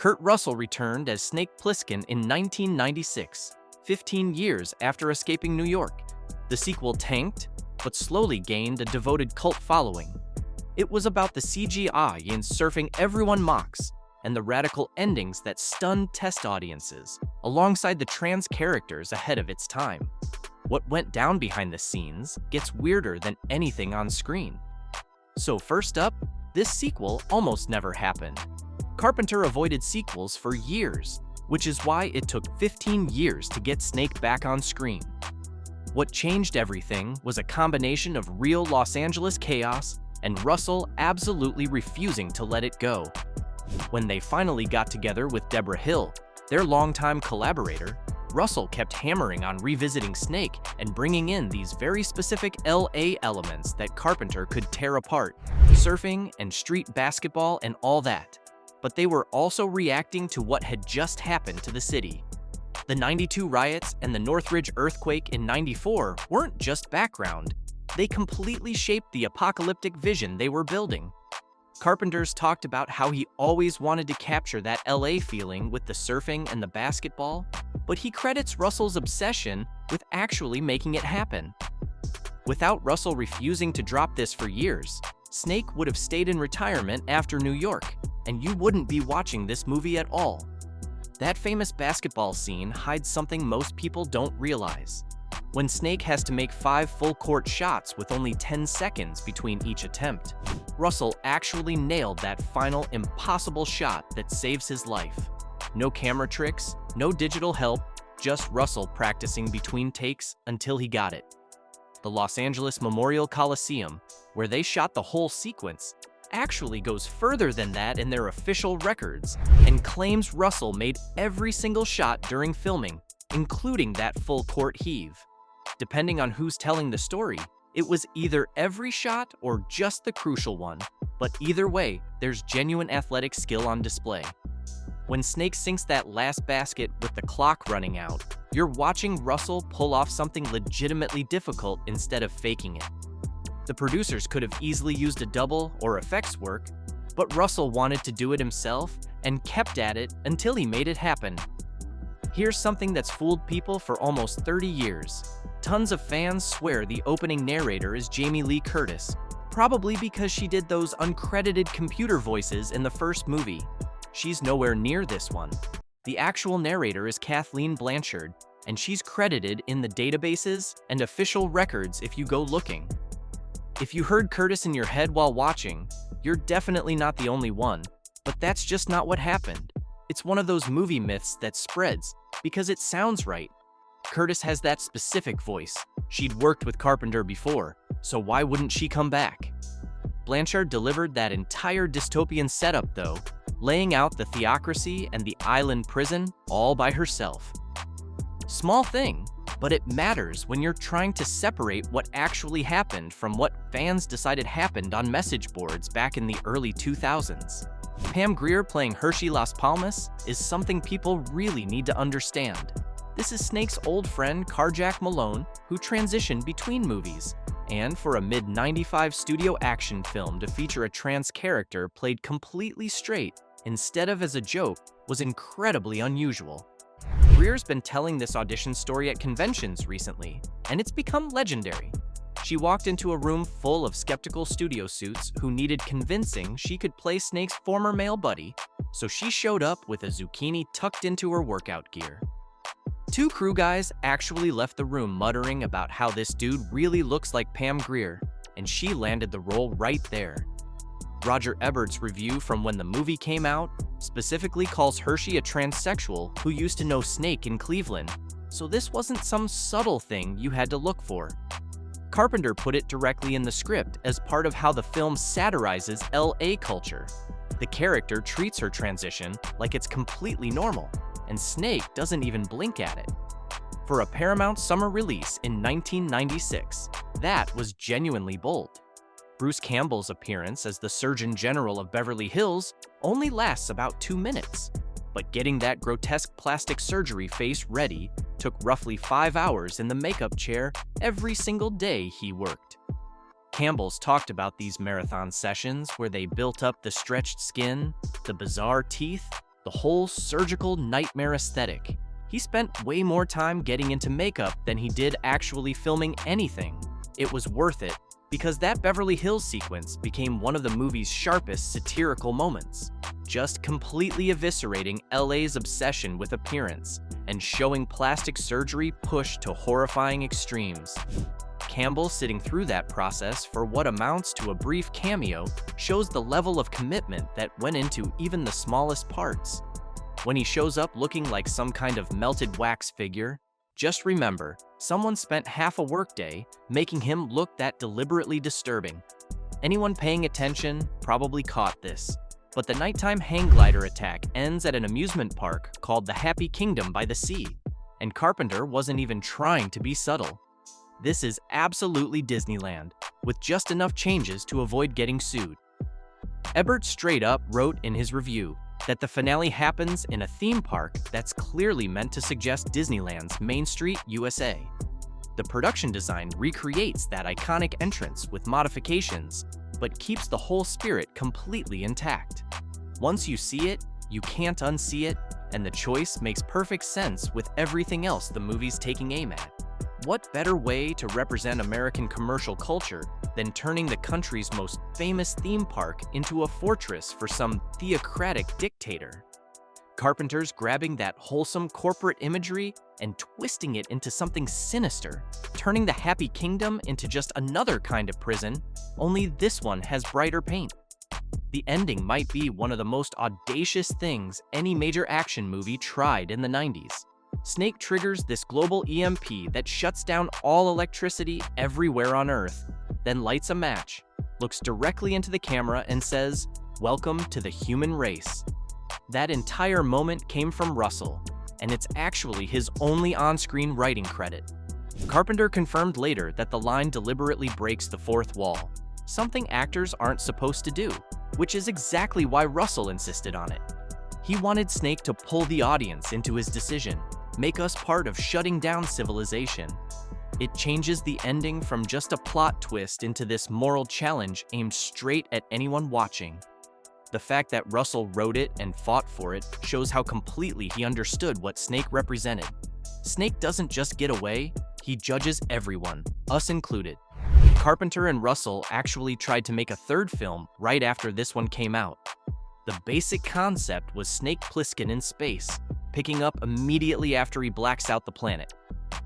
Kurt Russell returned as Snake Plissken in 1996, 15 years after escaping New York. The sequel tanked, but slowly gained a devoted cult following. It was about the CGI in surfing everyone mocks, and the radical endings that stunned test audiences, alongside the trans characters ahead of its time. What went down behind the scenes gets weirder than anything on screen. So first up, this sequel almost never happened. Carpenter avoided sequels for years, which is why it took 15 years to get Snake back on screen. What changed everything was a combination of real Los Angeles chaos and Russell absolutely refusing to let it go. When they finally got together with Deborah Hill, their longtime collaborator, Russell kept hammering on revisiting Snake and bringing in these very specific LA elements that Carpenter could tear apart, surfing and street basketball and all that. But they were also reacting to what had just happened to the city. The '92 riots and the Northridge earthquake in '94 weren't just background. They completely shaped the apocalyptic vision they were building. Carpenter's talked about how he always wanted to capture that LA feeling with the surfing and the basketball, but he credits Russell's obsession with actually making it happen. Without Russell refusing to drop this for years, Snake would have stayed in retirement after New York, and you wouldn't be watching this movie at all. That famous basketball scene hides something most people don't realize. When Snake has to make 5 full-court shots with only 10 seconds between each attempt, Russell actually nailed that final impossible shot that saves his life. No camera tricks, no digital help, just Russell practicing between takes until he got it. The Los Angeles Memorial Coliseum, where they shot the whole sequence, actually goes further than that in their official records and claims Russell made every single shot during filming, including that full-court heave. Depending on who's telling the story, it was either every shot or just the crucial one, but either way, there's genuine athletic skill on display. When Snake sinks that last basket with the clock running out, you're watching Russell pull off something legitimately difficult instead of faking it. The producers could have easily used a double or effects work, but Russell wanted to do it himself and kept at it until he made it happen. Here's something that's fooled people for almost 30 years. Tons of fans swear the opening narrator is Jamie Lee Curtis, probably because she did those uncredited computer voices in the first movie. She's nowhere near this one. The actual narrator is Kathleen Blanchard, and she's credited in the databases and official records if you go looking. If you heard Curtis in your head while watching, you're definitely not the only one, but that's just not what happened. It's one of those movie myths that spreads because it sounds right. Curtis has that specific voice. She'd worked with Carpenter before, so why wouldn't she come back? Blanchard delivered that entire dystopian setup though, laying out the theocracy and the island prison all by herself. Small thing, but it matters when you're trying to separate what actually happened from what fans decided happened on message boards back in the early 2000s. Pam Grier playing Hershey Las Palmas is something people really need to understand. This is Snake's old friend Carjack Malone, who transitioned between movies, and for a mid-95 studio action film to feature a trans character played completely straight instead of as a joke was incredibly unusual. Grier's been telling this audition story at conventions recently, and it's become legendary. She walked into a room full of skeptical studio suits who needed convincing she could play Snake's former male buddy, so she showed up with a zucchini tucked into her workout gear. 2 crew guys actually left the room muttering about how this dude really looks like Pam Grier, and she landed the role right there. Roger Ebert's review from when the movie came out specifically calls Hershey a transsexual who used to know Snake in Cleveland, so this wasn't some subtle thing you had to look for. Carpenter put it directly in the script as part of how the film satirizes LA culture. The character treats her transition like it's completely normal, and Snake doesn't even blink at it. For a Paramount summer release in 1996, that was genuinely bold. Bruce Campbell's appearance as the Surgeon General of Beverly Hills only lasts about 2 minutes, but getting that grotesque plastic surgery face ready took roughly 5 hours in the makeup chair every single day he worked. Campbell's talked about these marathon sessions where they built up the stretched skin, the bizarre teeth, the whole surgical nightmare aesthetic. He spent way more time getting into makeup than he did actually filming anything. It was worth it, because that Beverly Hills sequence became one of the movie's sharpest satirical moments, just completely eviscerating LA's obsession with appearance and showing plastic surgery pushed to horrifying extremes. Campbell sitting through that process for what amounts to a brief cameo shows the level of commitment that went into even the smallest parts. When he shows up looking like some kind of melted wax figure, just remember, someone spent half a workday making him look that deliberately disturbing. Anyone paying attention probably caught this, but the nighttime hang glider attack ends at an amusement park called the Happy Kingdom by the Sea, and Carpenter wasn't even trying to be subtle. This is absolutely Disneyland, with just enough changes to avoid getting sued. Ebert straight up wrote in his review that the finale happens in a theme park that's clearly meant to suggest Disneyland's Main Street, USA. The production design recreates that iconic entrance with modifications, but keeps the whole spirit completely intact. Once you see it, you can't unsee it, and the choice makes perfect sense with everything else the movie's taking aim at. What better way to represent American commercial culture than turning the country's most famous theme park into a fortress for some theocratic dictator? Carpenter's grabbing that wholesome corporate imagery and twisting it into something sinister, turning the Happy Kingdom into just another kind of prison, only this one has brighter paint. The ending might be one of the most audacious things any major action movie tried in the 90s. Snake triggers this global EMP that shuts down all electricity everywhere on Earth, then lights a match, looks directly into the camera and says, "Welcome to the human race." That entire moment came from Russell, and it's actually his only on-screen writing credit. Carpenter confirmed later that the line deliberately breaks the fourth wall, something actors aren't supposed to do, which is exactly why Russell insisted on it. He wanted Snake to pull the audience into his decision, make us part of shutting down civilization. It changes the ending from just a plot twist into this moral challenge aimed straight at anyone watching. The fact that Russell wrote it and fought for it shows how completely he understood what Snake represented. Snake doesn't just get away, he judges everyone, us included. Carpenter and Russell actually tried to make a third film right after this one came out. The basic concept was Snake Plissken in space, picking up immediately after he blacks out the planet.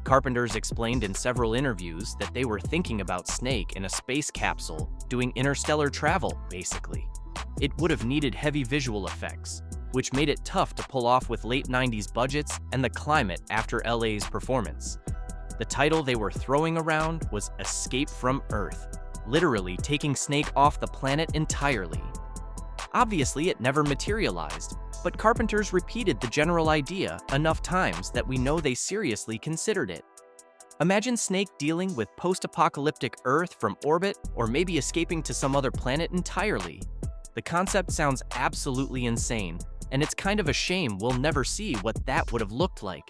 Carpenter's explained in several interviews that they were thinking about Snake in a space capsule, doing interstellar travel, basically. It would have needed heavy visual effects, which made it tough to pull off with late 90s budgets and the climate after LA's performance. The title they were throwing around was Escape from Earth, literally taking Snake off the planet entirely. Obviously, it never materialized, but Carpenter's repeated the general idea enough times that we know they seriously considered it. Imagine Snake dealing with post-apocalyptic Earth from orbit, or maybe escaping to some other planet entirely. The concept sounds absolutely insane, and it's kind of a shame we'll never see what that would have looked like.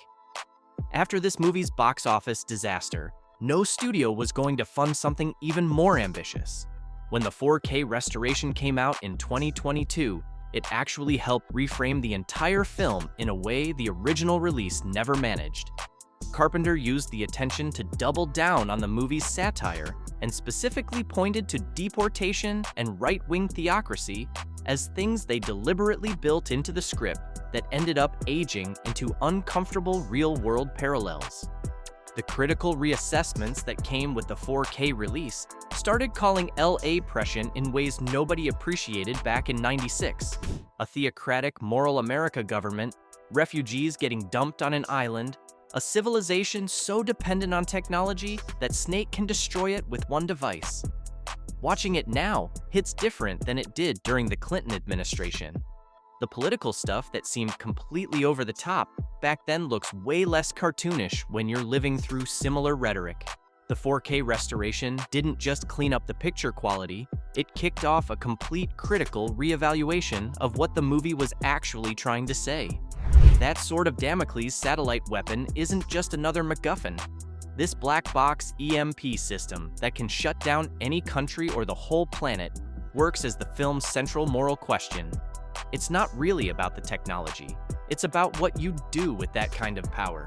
After this movie's box office disaster, no studio was going to fund something even more ambitious. When the 4K restoration came out in 2022, it actually helped reframe the entire film in a way the original release never managed. Carpenter used the attention to double down on the movie's satire and specifically pointed to deportation and right-wing theocracy as things they deliberately built into the script that ended up aging into uncomfortable real-world parallels. The critical reassessments that came with the 4K release started calling LA Pression in ways nobody appreciated back in '96. A theocratic moral America government, refugees getting dumped on an island, a civilization so dependent on technology that Snake can destroy it with one device. Watching it now hits different than it did during the Clinton administration. The political stuff that seemed completely over the top back then looks way less cartoonish when you're living through similar rhetoric. The 4K restoration didn't just clean up the picture quality, it kicked off a complete critical reevaluation of what the movie was actually trying to say. That sort of Damocles satellite weapon isn't just another MacGuffin. This black box EMP system that can shut down any country or the whole planet works as the film's central moral question. It's not really about the technology, it's about what you do with that kind of power.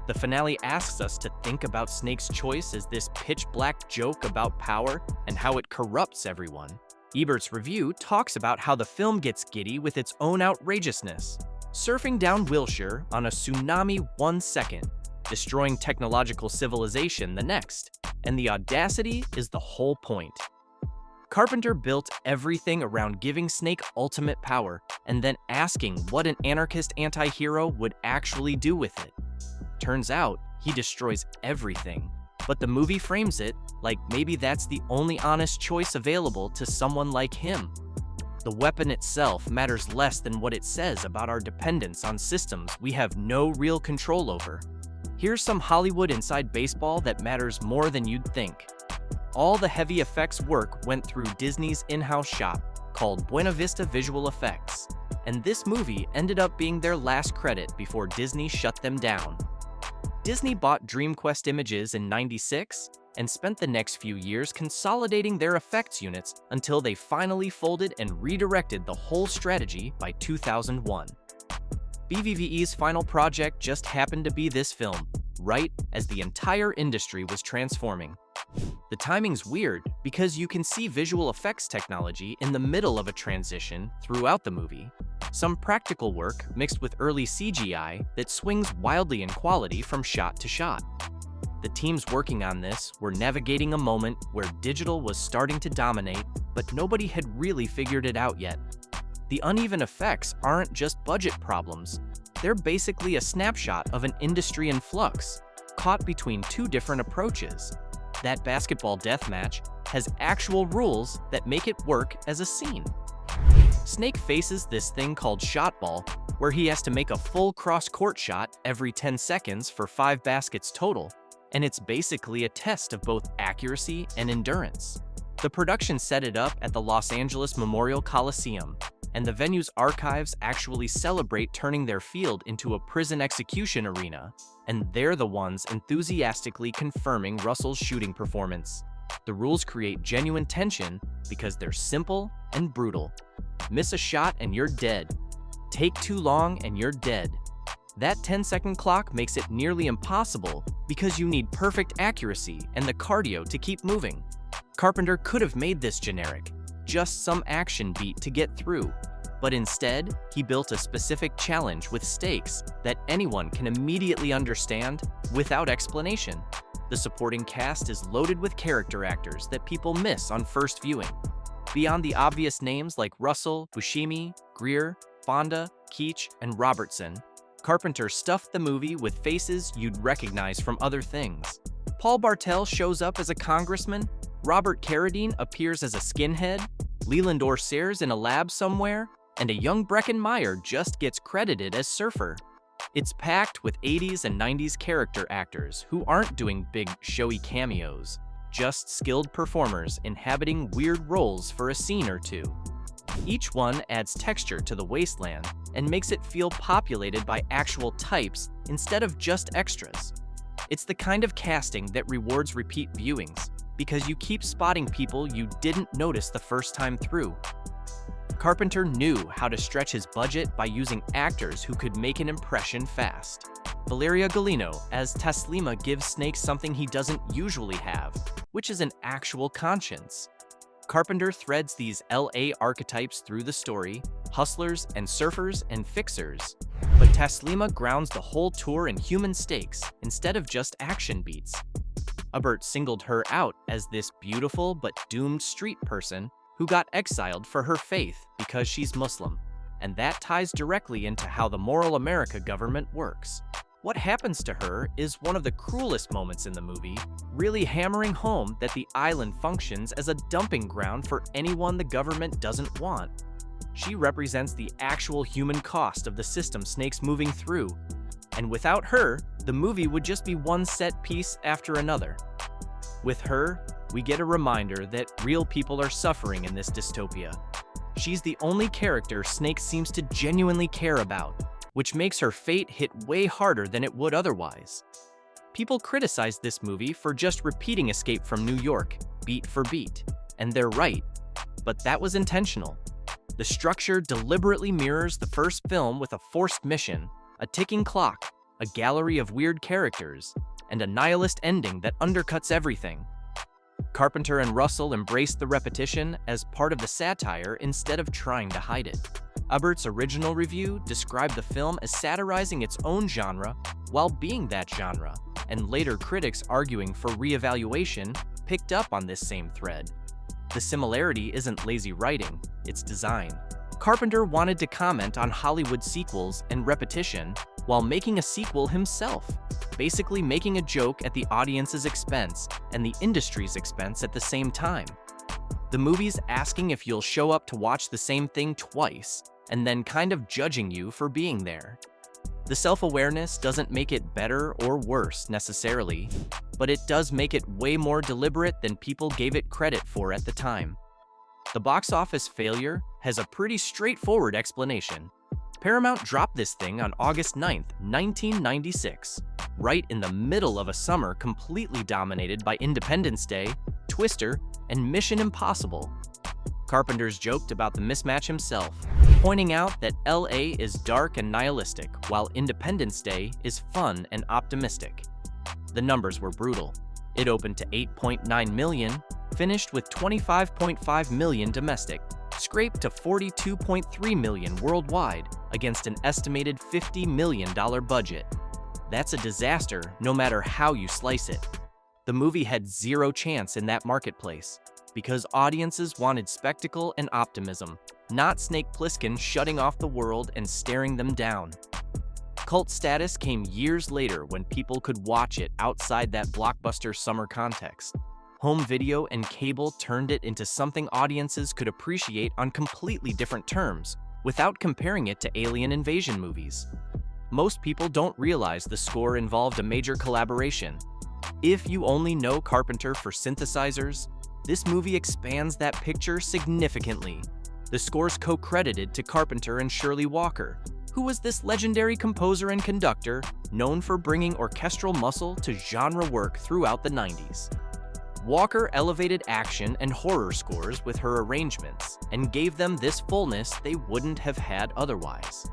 The finale asks us to think about Snake's choice as this pitch-black joke about power and how it corrupts everyone. Ebert's review talks about how the film gets giddy with its own outrageousness, surfing down Wilshire on a tsunami 1 second, destroying technological civilization the next, and the audacity is the whole point. Carpenter built everything around giving Snake ultimate power and then asking what an anarchist anti-hero would actually do with it. Turns out, he destroys everything, but the movie frames it like maybe that's the only honest choice available to someone like him. The weapon itself matters less than what it says about our dependence on systems we have no real control over. Here's some Hollywood inside baseball that matters more than you'd think. All the heavy effects work went through Disney's in-house shop, called Buena Vista Visual Effects, and this movie ended up being their last credit before Disney shut them down. Disney bought DreamQuest Images in '96 and spent the next few years consolidating their effects units until they finally folded and redirected the whole strategy by 2001. BVVE's final project just happened to be this film, right as the entire industry was transforming. The timing's weird because you can see visual effects technology in the middle of a transition throughout the movie. Some practical work mixed with early CGI that swings wildly in quality from shot to shot. The teams working on this were navigating a moment where digital was starting to dominate, but nobody had really figured it out yet. The uneven effects aren't just budget problems, they're basically a snapshot of an industry in flux, caught between two different approaches. That basketball deathmatch has actual rules that make it work as a scene. Snake faces this thing called shot ball, where he has to make a full cross-court shot every 10 seconds for 5 baskets total, and it's basically a test of both accuracy and endurance. The production set it up at the Los Angeles Memorial Coliseum, and the venue's archives actually celebrate turning their field into a prison execution arena, and they're the ones enthusiastically confirming Russell's shooting performance. The rules create genuine tension because they're simple and brutal. Miss a shot and you're dead. Take too long and you're dead. That 10-second clock makes it nearly impossible because you need perfect accuracy and the cardio to keep moving. Carpenter could have made this generic, just some action beat to get through, but instead, he built a specific challenge with stakes that anyone can immediately understand without explanation. The supporting cast is loaded with character actors that people miss on first viewing. Beyond the obvious names like Russell, Buscemi, Grier, Fonda, Keach, and Robertson, Carpenter stuffed the movie with faces you'd recognize from other things. Paul Bartel shows up as a congressman, Robert Carradine appears as a skinhead, Leland Orser's in a lab somewhere, and a young Breckin Meyer just gets credited as Surfer. It's packed with 80s and 90s character actors who aren't doing big, showy cameos, just skilled performers inhabiting weird roles for a scene or two. Each one adds texture to the wasteland and makes it feel populated by actual types instead of just extras. It's the kind of casting that rewards repeat viewings, because you keep spotting people you didn't notice the first time through. Carpenter knew how to stretch his budget by using actors who could make an impression fast. Valeria Golino as Taslima gives Snake something he doesn't usually have, which is an actual conscience. Carpenter threads these LA archetypes through the story, hustlers and surfers and fixers, but Taslima grounds the whole tour in human stakes instead of just action beats. Ebert singled her out as this beautiful but doomed street person who got exiled for her faith because she's Muslim, and that ties directly into how the Moral America government works. What happens to her is one of the cruelest moments in the movie, really hammering home that the island functions as a dumping ground for anyone the government doesn't want. She represents the actual human cost of the system Snake's moving through, and without her, the movie would just be one set piece after another. With her, we get a reminder that real people are suffering in this dystopia. She's the only character Snake seems to genuinely care about, which makes her fate hit way harder than it would otherwise. People criticized this movie for just repeating Escape from New York, beat for beat, and they're right, but that was intentional. The structure deliberately mirrors the first film with a forced mission, a ticking clock, a gallery of weird characters, and a nihilist ending that undercuts everything. Carpenter and Russell embraced the repetition as part of the satire instead of trying to hide it. Ebert's original review described the film as satirizing its own genre while being that genre, and later critics arguing for reevaluation picked up on this same thread. The similarity isn't lazy writing, it's design. Carpenter wanted to comment on Hollywood sequels and repetition while making a sequel himself, basically making a joke at the audience's expense and the industry's expense at the same time. The movie's asking if you'll show up to watch the same thing twice, and then kind of judging you for being there. The self-awareness doesn't make it better or worse necessarily, but it does make it way more deliberate than people gave it credit for at the time. The box office failure has a pretty straightforward explanation. Paramount dropped this thing on August 9th, 1996, right in the middle of a summer completely dominated by Independence Day, Twister, and Mission Impossible. Carpenter's joked about the mismatch himself, pointing out that LA is dark and nihilistic, while Independence Day is fun and optimistic. The numbers were brutal. It opened to $8.9 million, finished with $25.5 million domestic, scraped to $42.3 million worldwide against an estimated $50 million budget. That's a disaster no matter how you slice it. The movie had zero chance in that marketplace because audiences wanted spectacle and optimism, not Snake Plissken shutting off the world and staring them down. Cult status came years later when people could watch it outside that blockbuster summer context. Home video and cable turned it into something audiences could appreciate on completely different terms, without comparing it to alien invasion movies. Most people don't realize the score involved a major collaboration. If you only know Carpenter for synthesizers, this movie expands that picture significantly. The score's co-credited to Carpenter and Shirley Walker, who was this legendary composer and conductor known for bringing orchestral muscle to genre work throughout the 90s. Walker elevated action and horror scores with her arrangements and gave them this fullness they wouldn't have had otherwise.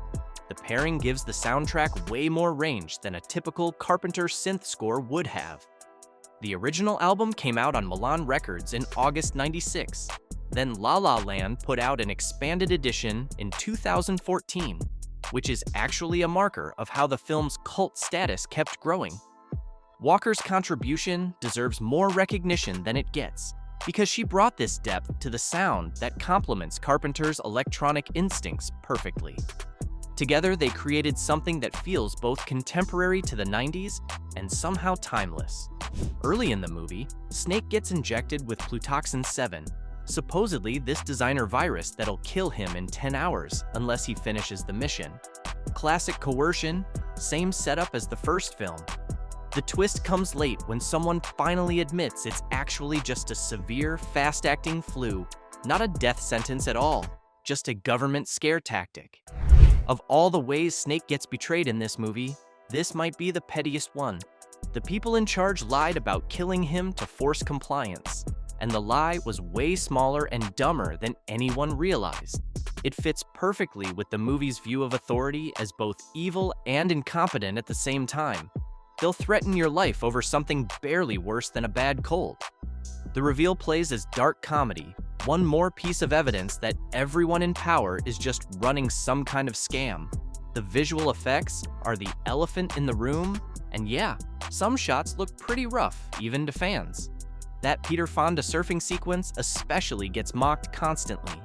The pairing gives the soundtrack way more range than a typical Carpenter synth score would have. The original album came out on Milan Records in August '96. Then La La Land put out an expanded edition in 2014, which is actually a marker of how the film's cult status kept growing. Walker's contribution deserves more recognition than it gets, because she brought this depth to the sound that complements Carpenter's electronic instincts perfectly. Together, they created something that feels both contemporary to the 90s and somehow timeless. Early in the movie, Snake gets injected with Plutoxin 7, supposedly this designer virus that'll kill him in 10 hours unless he finishes the mission. Classic coercion, same setup as the first film. The twist comes late when someone finally admits it's actually just a severe, fast-acting flu, not a death sentence at all, just a government scare tactic. Of all the ways Snake gets betrayed in this movie, this might be the pettiest one. The people in charge lied about killing him to force compliance, and the lie was way smaller and dumber than anyone realized. It fits perfectly with the movie's view of authority as both evil and incompetent at the same time. They'll threaten your life over something barely worse than a bad cold. The reveal plays as dark comedy, one more piece of evidence that everyone in power is just running some kind of scam. The visual effects are the elephant in the room, and yeah, some shots look pretty rough, even to fans. That Peter Fonda surfing sequence especially gets mocked constantly.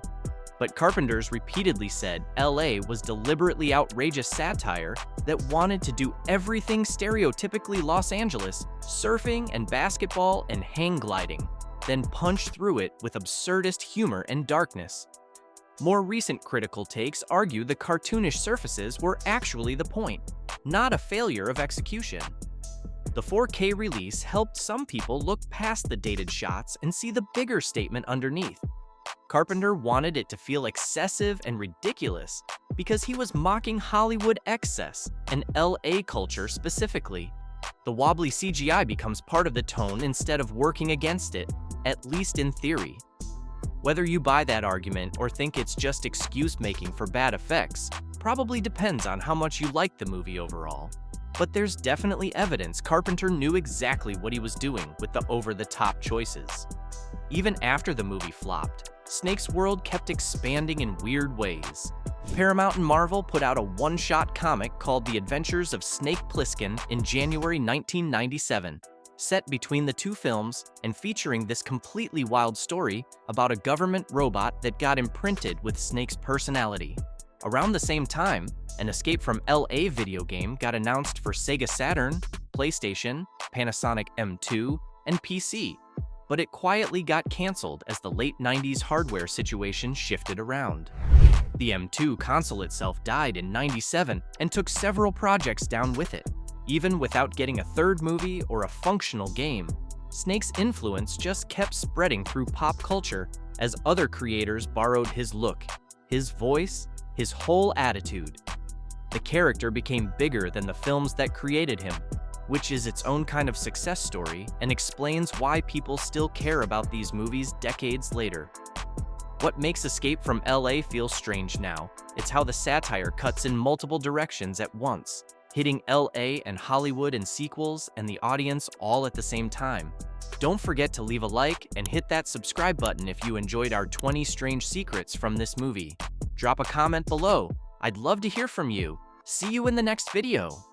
But Carpenter's repeatedly said LA was deliberately outrageous satire that wanted to do everything stereotypically Los Angeles, surfing and basketball and hang gliding, then punch through it with absurdist humor and darkness. More recent critical takes argue the cartoonish surfaces were actually the point, not a failure of execution. The 4K release helped some people look past the dated shots and see the bigger statement underneath. Carpenter wanted it to feel excessive and ridiculous because he was mocking Hollywood excess and LA culture specifically. The wobbly CGI becomes part of the tone instead of working against it, at least in theory. Whether you buy that argument or think it's just excuse-making for bad effects probably depends on how much you like the movie overall. But there's definitely evidence Carpenter knew exactly what he was doing with the over-the-top choices. Even after the movie flopped, Snake's world kept expanding in weird ways. Paramount and Marvel put out a one-shot comic called The Adventures of Snake Plissken in January 1997, set between the two films and featuring this completely wild story about a government robot that got imprinted with Snake's personality. Around the same time, an Escape from LA video game got announced for Sega Saturn, PlayStation, Panasonic M2, and PC, but it quietly got canceled as the late 90s hardware situation shifted around. The M2 console itself died in '97 and took several projects down with it. Even without getting a third movie or a functional game, Snake's influence just kept spreading through pop culture as other creators borrowed his look, his voice, his whole attitude. The character became bigger than the films that created him, which is its own kind of success story and explains why people still care about these movies decades later. What makes Escape from LA feel strange now, it's how the satire cuts in multiple directions at once, hitting LA and Hollywood in sequels and the audience all at the same time. Don't forget to leave a like and hit that subscribe button if you enjoyed our 20 strange secrets from this movie. Drop a comment below. I'd love to hear from you. See you in the next video.